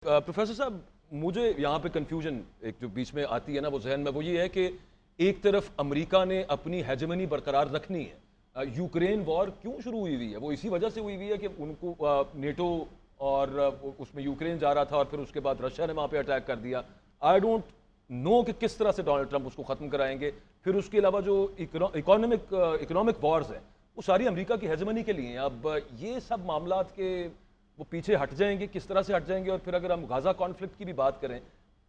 Professor साहब, मुझे यहाँ पे कंफ्यूजन एक जो बीच में आती है ना वो जहन में, वो ये है कि एक तरफ अमेरिका ने अपनी हेजेमनी बरकरार रखनी है। यूक्रेन वॉर क्यों शुरू हुई हुई है? वो इसी वजह से हुई हुई है कि उनको नेटो और उसमें यूक्रेन जा रहा था और फिर उसके बाद रशिया ने वहाँ पे अटैक कर दिया। आई डोंट नो कि किस तरह से डोनाल्ड ट्रंप उसको ख़त्म कराएंगे। फिर उसके अलावा जो इकोनॉमिक वॉर्स हैं वो सारी अमेरिका की हेजेमनी के लिए हैं। अब ये सब मामलात के वो पीछे हट जाएंगे, किस तरह से हट जाएंगे? और फिर अगर हम गाजा कॉन्फ्लिक्ट की भी बात करें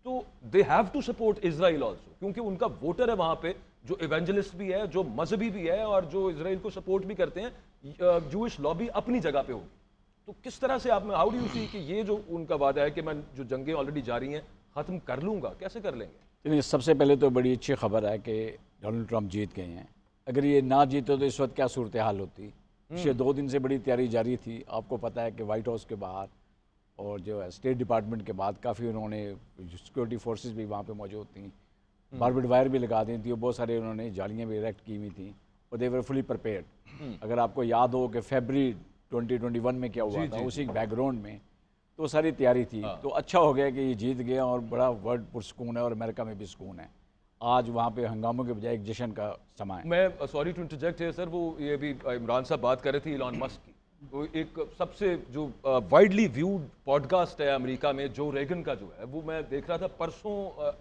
तो they have to support Israel also, क्योंकि उनका वोटर है वहां पे जो इवेंजलिस्ट भी है, जो मजहबी भी है और जो इजराइल को सपोर्ट भी करते हैं। जूइश लॉबी अपनी जगह पे होगी। तो किस तरह से आप में हाउ डू यू सी कि ये जो उनका वादा है कि मैं जो जंगें ऑलरेडी जारी हैं खत्म कर लूंगा, कैसे कर लेंगे? सबसे पहले तो बड़ी अच्छी खबर है कि डोनाल्ड ट्रंप जीत गए हैं। अगर ये ना जीते तो इस वक्त क्या सूरत हाल होती। पिछले 2 दिन से बड़ी तैयारी जारी थी। आपको पता है कि वाइट हाउस के बाहर और जो है स्टेट डिपार्टमेंट के बाद काफ़ी उन्होंने सिक्योरिटी फोर्सेस भी वहाँ पे मौजूद थी, बारबेड वायर भी लगा दी थी और बहुत सारे उन्होंने जालियाँ भी इरेक्ट की हुई थी और दे वर फुली प्रिपेयर्ड। अगर आपको याद हो कि फरवरी 2021 में क्या हुआ था, उसी बैकग्राउंड में तो सारी तैयारी थी। तो अच्छा हो गया कि ये जीत गया और बड़ा वर्ल्ड पुरस्कून है और अमेरिका में भी सुकून है। आज वहाँ पे हंगामों के बजाय एक जश्न का समय है। मैं सॉरी टू इंटरजेक्ट है सर, वो ये भी इमरान साहब बात कर रहे थे इलॉन मस्क की। वो एक सबसे जो वाइडली व्यूड पॉडकास्ट है अमेरिका में, जो रेगन का जो है, वो मैं देख रहा था परसों।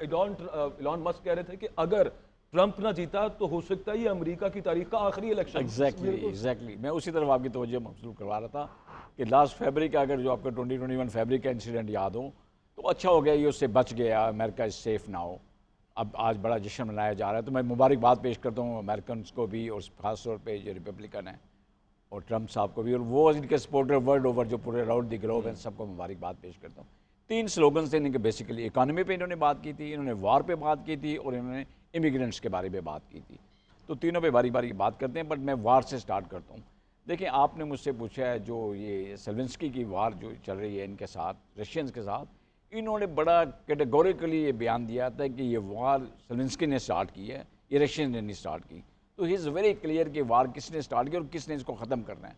इलॉन मस्क कह रहे थे कि अगर ट्रंप ना जीता तो हो सकता है ये अमेरिका की तारीख का आखिरी इलेक्शन। एग्जैक्टली मैं उसी तरफ आपकी तवज्जो मबसूल करवा रहा था कि लास्ट फरवरी का, अगर जो आपका 2021 फरवरी का इंसिडेंट याद हो तो अच्छा हो गया, ये उससे बच गया। America is safe now. अब आज बड़ा जश्न मनाया जा रहा है, तो मैं मुबारकबाद पेश करता हूँ अमेरिकन को भी और ख़ास तौर पे जो रिपब्लिकन है और ट्रंप साहब को भी, और वो इनके सपोर्टर वर्ल्ड ओवर जो पूरे राउंड द ग्लोब हैं, सबको मुबारकबाद पेश करता हूँ। 3 स्लोगन थे इनके बेसिकली। इकानमी पे इन्होंने बात की थी, इन्होंने वार पे बात की थी और इन्होंने इमिग्रेंट्स के बारे में बात की थी। तो तीनों पे बारी बारी बात करते हैं, बट मैं वार से स्टार्ट करता हूँ। देखिए, आपने मुझसे पूछा है जो ये सेलेंस्की की वार जो चल रही है इनके साथ, रशियंस के साथ, इन्होंने बड़ा कैटेगोरिकली ये बयान दिया था कि ये वार सेलेंस्की ने स्टार्ट की है, ये रशियन ने नहीं स्टार्ट की। तो ही इज़ वेरी क्लियर कि वार किसने स्टार्ट किया और किसने इसको ख़त्म करना है।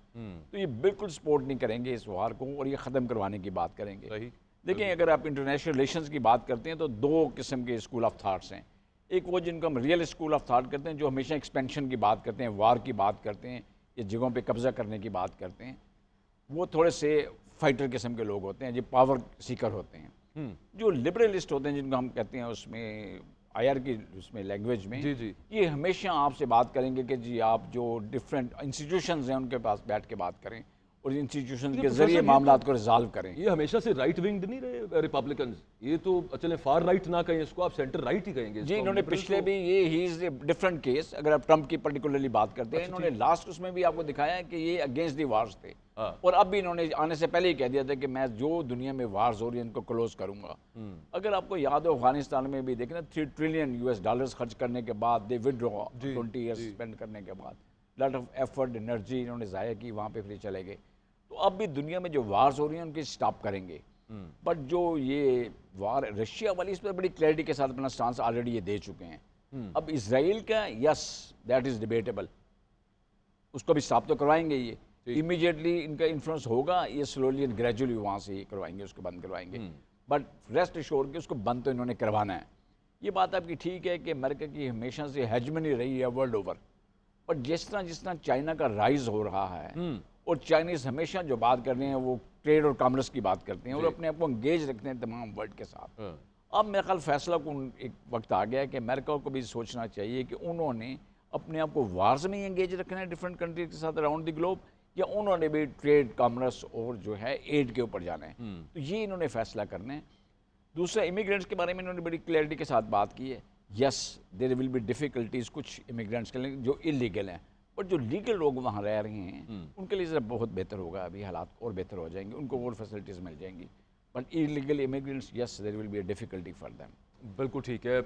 तो ये बिल्कुल सपोर्ट नहीं करेंगे इस वार को और ये ख़त्म करवाने की बात करेंगे। देखिए, अगर आप इंटरनेशनल रिलेशंस की बात करते हैं तो 2 किस्म के स्कूल ऑफ थाट्स हैं। एक वो जिनको हम रियल स्कूल ऑफ थाट करते हैं, जो हमेशा एक्सपेंशन की बात करते हैं, वार की बात करते हैं, ये जगहों पे कब्ज़ा करने की बात करते हैं। वो थोड़े से फाइटर किस्म के लोग होते हैं, जो पावर सीकर होते हैं। जो लिबरलिस्ट होते हैं, जिनको हम कहते हैं उसमें आईआर की उसमें लैंग्वेज में, जी, ये हमेशा आपसे बात करेंगे कि जी आप जो डिफरेंट इंस्टीट्यूशंस हैं उनके पास बैठ के बात करें और इंस्टीट्यूशन के जरिए मामलात को रिजॉल्व करें। ये हमेशा से राइट विंग्ड नहीं रहे रिपब्लिकन्स। ये तो चले फार राइट ना कहें इसको, आप सेंटर राइट ही कहेंगे जी। इन्होंने पिछले भी ये he is a different case, अगर आप ट्रंप की पर्टिकुलरली बात करते हैं, इन्होंने लास्ट उसमें भी आपको दिखाया है कि ये अगेंस्ट दी वार्स थे। और अब भी इन्होंने आने से पहले ही कह दिया था कि मैं जो दुनिया में वार्स हो रही है इनको क्लोज करूंगा। अगर आपको याद हो, अफगानिस्तान में भी देखना, $3 ट्रिलियन US खर्च करने के बाद दे विथड्रॉ 20 ईयर्स स्पेंड करने के बाद लॉट ऑफ एफर्ट एनर्जी इन्होंने ज़ाया की, वहाँ पे फिर चले गए। तो अब भी दुनिया में जो वार्स हो रही हैं उनकी स्टॉप करेंगे। बट जो ये वार रशिया वाली, इस पर बड़ी क्लैरिटी के साथ अपना स्टांस ऑलरेडी ये दे चुके हैं। अब इसराइल का, यस दैट इज डिबेटेबल, उसको भी स्टॉप तो करवाएंगे। ये इमीडिएटली इनका इन्फ्लुएंस होगा, ये स्लोली एंड ग्रेजुअली वहाँ से ये करवाएंगे, उसको बंद करवाएंगे। बट रेस्ट एश्योर कि उसको बंद तो इन्होंने करवाना है। ये बात आपकी ठीक है कि अमेरिका की हमेशा से हेजमनी रही है वर्ल्ड ओवर, बट जिस तरह चाइना का राइज हो रहा है और चाइनीज़ हमेशा जो बात कर रहे हैं वो ट्रेड और कॉमर्स की बात करते हैं और अपने आप को एंगेज रखते हैं तमाम वर्ल्ड के साथ। अब मेरे ख्याल फैसला को एक वक्त आ गया है कि अमेरिका को भी सोचना चाहिए कि उन्होंने अपने आप को वार्स में एंगेज रखना है डिफरेंट कंट्रीज के साथ अराउंड द ग्लोब, या उन्होंने भी ट्रेड कॉमर्स और जो है एड के ऊपर जाना है। तो ये इन्होंने फैसला करना है। दूसरा, इमिग्रेंट्स के बारे में इन्होंने बड़ी क्लैरिटी के साथ बात की है। Yes, there will be difficulties कुछ इमिग्रेंट्स के लिए जो इलीगल हैं, बट जो लीगल लोग वहाँ रह रहे हैं उनके लिए ज़रा बहुत बेहतर होगा। अभी हालात और बेहतर हो जाएंगे, उनको और फैसिलिटीज़ मिल जाएंगी। But illegal immigrants, yes there will be a difficulty for them. बिल्कुल ठीक है।